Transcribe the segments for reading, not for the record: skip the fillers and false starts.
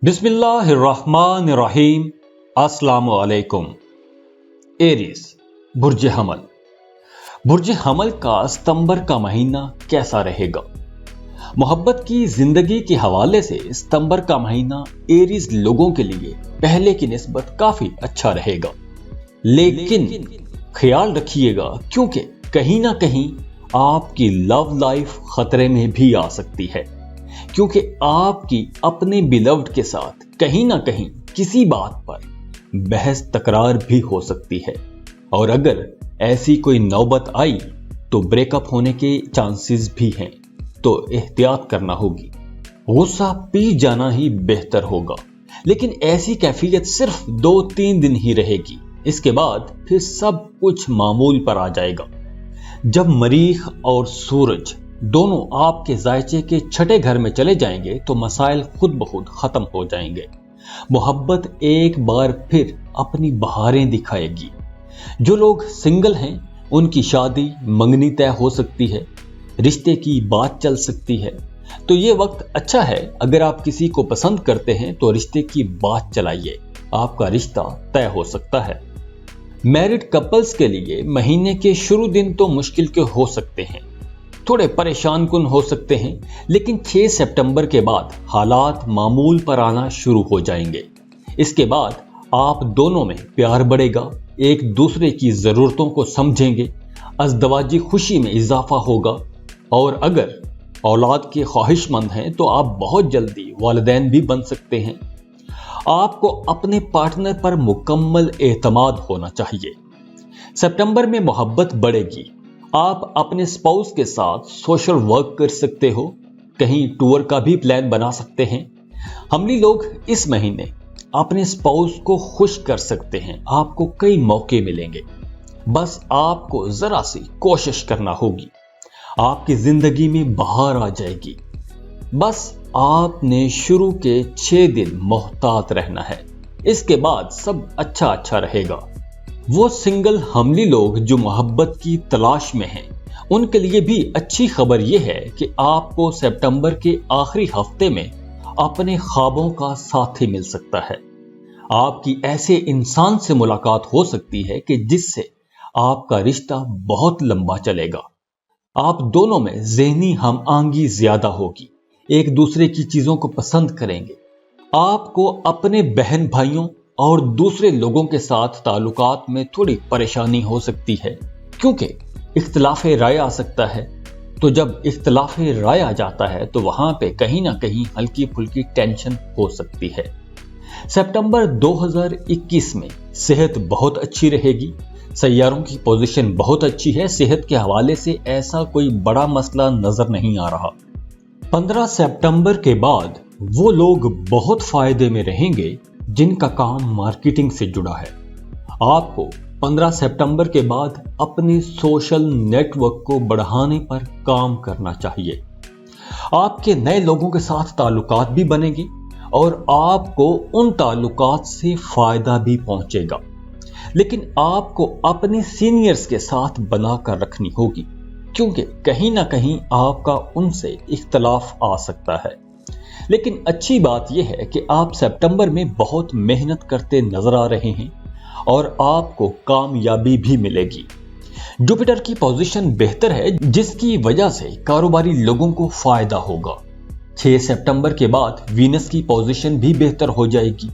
बिस्मिल्लाहिर्रहमानिर्रहीम। अस्सलामु अलैकुम। एरीज, बुर्ज हमल। बुर्ज हमल का सितंबर का महीना कैसा रहेगा? मोहब्बत की जिंदगी के हवाले से सितंबर का महीना एरीज लोगों के लिए पहले की निस्बत काफी अच्छा रहेगा, लेकिन ख्याल रखिएगा क्योंकि कहीं ना कहीं आपकी लव लाइफ खतरे में भी आ सकती है, क्योंकि आपकी अपने बिलव्ड के साथ कहीं ना कहीं किसी बात पर बहस तकरार भी हो सकती है, और अगर ऐसी कोई नौबत आई तो ब्रेकअप होने के चांसेस भी हैं, तो एहतियात करना होगी। गुस्सा पी जाना ही बेहतर होगा, लेकिन ऐसी कैफियत सिर्फ 2-3 दिन ही रहेगी। इसके बाद फिर सब कुछ मामूल पर आ जाएगा। जब मरीख और सूरज दोनों आपके जायचे के छठे घर में चले जाएंगे तो मसाइल खुद ब खुद खत्म हो जाएंगे। मोहब्बत एक बार फिर अपनी बहारें दिखाएगी। जो लोग सिंगल हैं उनकी शादी मंगनी तय हो सकती है, रिश्ते की बात चल सकती है। तो ये वक्त अच्छा है। अगर आप किसी को पसंद करते हैं तो रिश्ते की बात चलाइए, आपका रिश्ता तय हो सकता है। मैरिड कपल्स के लिए महीने के शुरू दिन तो मुश्किल के हो सकते हैं, थोड़े परेशान कुन हो सकते हैं, लेकिन 6 सितंबर के बाद हालात मामूल पर आना शुरू हो जाएंगे। इसके बाद आप दोनों में प्यार बढ़ेगा, एक दूसरे की जरूरतों को समझेंगे, अज़दवाजी खुशी में इजाफा होगा, और अगर औलाद के ख्वाहिशमंद हैं तो आप बहुत जल्दी वालिदैन भी बन सकते हैं। आपको अपने पार्टनर पर मुकम्मल एतमाद होना चाहिए। सितंबर में मोहब्बत बढ़ेगी। आप अपने स्पाउस के साथ सोशल वर्क कर सकते हो, कहीं टूर का भी प्लान बना सकते हैं। हमली लोग इस महीने अपने स्पाउस को खुश कर सकते हैं। आपको कई मौके मिलेंगे, बस आपको जरा सी कोशिश करना होगी। आपकी जिंदगी में बहार आ जाएगी। बस आपने शुरू के 6 दिन मोहतात रहना है, इसके बाद सब अच्छा रहेगा। वो सिंगल हमली लोग जो मोहब्बत की तलाश में हैं, उनके लिए भी अच्छी खबर यह है कि आपको सितंबर के आखिरी हफ्ते में अपने ख्वाबों का साथी मिल सकता है। आपकी ऐसे इंसान से मुलाकात हो सकती है कि जिससे आपका रिश्ता बहुत लंबा चलेगा। आप दोनों में ज़हनी हमआंगी ज्यादा होगी, एक दूसरे की चीजों को पसंद करेंगे। आपको अपने बहन भाइयों और दूसरे लोगों के साथ ताल्लुकात में थोड़ी परेशानी हो सकती है, क्योंकि इख्तिलाफ राय आ सकता है। तो जब इख्तिलाफ राय आ जाता है तो वहां पे कहीं ना कहीं हल्की फुल्की टेंशन हो सकती है। सितंबर 2021 में सेहत बहुत अच्छी रहेगी। सैयारों की पोजीशन बहुत अच्छी है। सेहत के हवाले से ऐसा कोई बड़ा मसला नजर नहीं आ रहा। 15 सितंबर के बाद वो लोग बहुत फायदे में रहेंगे जिनका काम मार्केटिंग से जुड़ा है। आपको 15 सितंबर के बाद अपने सोशल नेटवर्क को बढ़ाने पर काम करना चाहिए। आपके नए लोगों के साथ ताल्लुकात भी बनेंगे और आपको उन ताल्लुकात से फायदा भी पहुंचेगा, लेकिन आपको अपने सीनियर्स के साथ बनाकर रखनी होगी, क्योंकि कहीं ना कहीं आपका उनसे इख्तलाफ आ सकता है। लेकिन अच्छी बात यह है कि आप सितंबर में बहुत मेहनत करते नजर आ रहे हैं और आपको कामयाबी भी मिलेगी। जुपिटर की पोजीशन बेहतर है, जिसकी वजह से कारोबारी लोगों को फायदा होगा। 6 सितंबर के बाद वीनस की पोजीशन भी बेहतर हो जाएगी,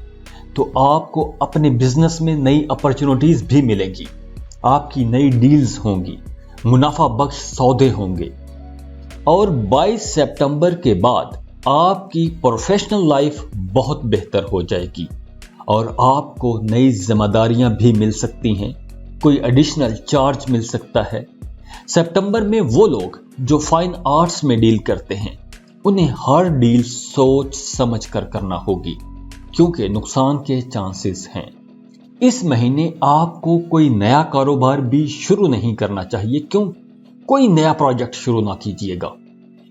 तो आपको अपने बिजनेस में नई अपॉर्चुनिटीज भी मिलेंगी। आपकी नई डील्स होंगी, मुनाफा बख्श सौदे होंगे। और 22 सितंबर के बाद आपकी प्रोफेशनल लाइफ बहुत बेहतर हो जाएगी और आपको नई जिम्मेदारियां भी मिल सकती हैं, कोई एडिशनल चार्ज मिल सकता है। सितंबर में वो लोग जो फाइन आर्ट्स में डील करते हैं, उन्हें हर डील सोच समझ कर करना होगी, क्योंकि नुकसान के चांसेस हैं। इस महीने आपको कोई नया कारोबार भी शुरू नहीं करना चाहिए। क्यों? कोई नया प्रोजेक्ट शुरू ना कीजिएगा।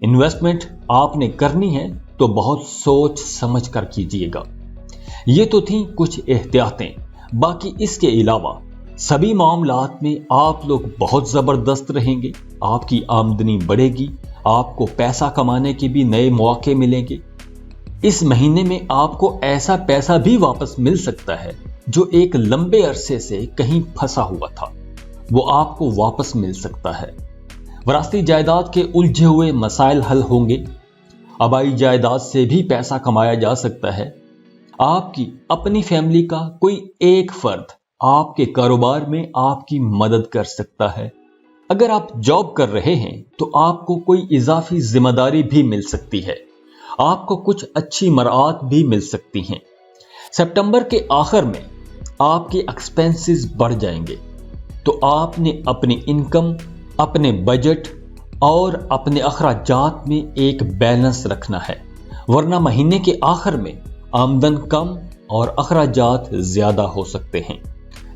इन्वेस्टमेंट आपने करनी है तो बहुत सोच समझ कर कीजिएगा। ये तो थी कुछ एहतियातें। बाकी इसके अलावा सभी मामलात में आप लोग बहुत जबरदस्त रहेंगे। आपकी आमदनी बढ़ेगी, आपको पैसा कमाने के भी नए मौके मिलेंगे। इस महीने में आपको ऐसा पैसा भी वापस मिल सकता है जो एक लंबे अरसे से कहीं फंसा हुआ था, वो आपको वापस मिल सकता है। विरासती जायदाद के उलझे हुए मसाइल हल होंगे। आबाई जायदाद से भी पैसा कमाया जा सकता है। आपकी अपनी फैमिली का कोई एक फर्द आपके कारोबार में आपकी मदद कर सकता है। अगर आप जॉब कर रहे हैं तो आपको कोई इजाफी जिम्मेदारी भी मिल सकती है। आपको कुछ अच्छी मराआत भी मिल सकती हैं। सितंबर के आखिर में आपके एक्सपेंसेस बढ़ जाएंगे, तो आपने अपनी इनकम, अपने बजट और अपने अखराजात में एक बैलेंस रखना है, वरना महीने के आखिर में आमदन कम और अखराजात ज्यादा हो सकते हैं।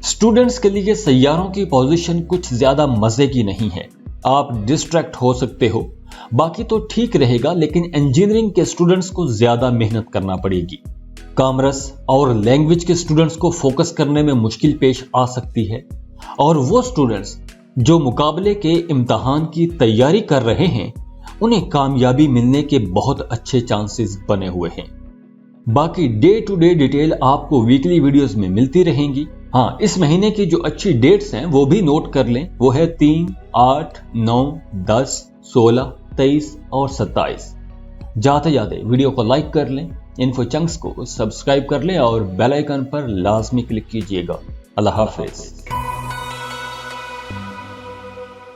स्टूडेंट्स के लिए सैयारों की पोजीशन कुछ ज्यादा मजे की नहीं है। आप डिस्ट्रैक्ट हो सकते हो, बाकी तो ठीक रहेगा, लेकिन इंजीनियरिंग के स्टूडेंट्स को ज्यादा मेहनत करना पड़ेगी। कॉमर्स और लैंग्वेज के स्टूडेंट्स को फोकस करने में मुश्किल पेश आ सकती है, और वो स्टूडेंट्स जो मुकाबले के इम्तिहान की तैयारी कर रहे हैं उन्हें कामयाबी मिलने के बहुत अच्छे चांसेस बने हुए हैं। बाकी डे टू डे डिटेल आपको वीकली वीडियोस में मिलती रहेंगी। हाँ, इस महीने की जो अच्छी डेट्स हैं वो भी नोट कर लें। वो है 3, 8, 9, 10, 16, 23 और 27। जाते जाते वीडियो को लाइक कर लें, इन्फो चंक्स को सब्सक्राइब कर लें और बेल आइकन पर लाजमी क्लिक कीजिएगा। अल्लाह हाफिज।